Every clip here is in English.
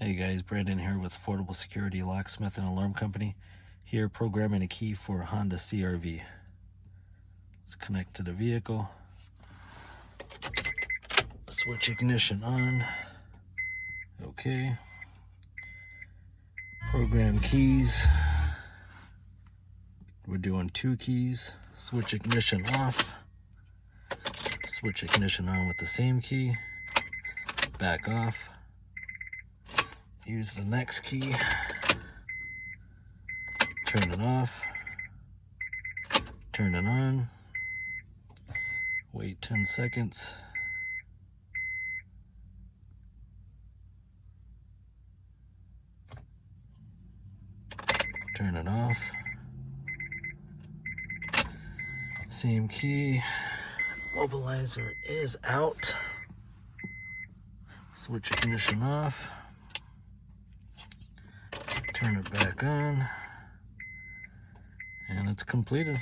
Hey guys, Brandon here with Affordable Security Locksmith and Alarm Company. Here programming a key for a Honda CR-V. Let's connect to the vehicle. Switch ignition on. Okay. Program keys. We're doing 2 keys. Switch ignition off. Switch ignition on with the same key. Back off. Use the next key. Turn it off. Turn it on. Wait 10 seconds. Turn it off. Same key. Mobilizer is out. Switch ignition off. Turn it back on. And it's completed.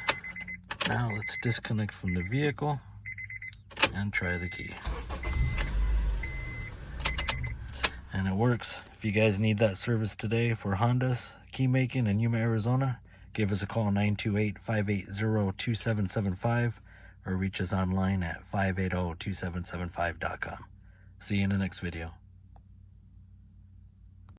Now let's disconnect from the vehicle and try the key. And it works. If you guys need that service today for Hondas key making in Yuma, Arizona, give us a call 928-580-2775 or reach us online at 580-2775.com. See you in the next video.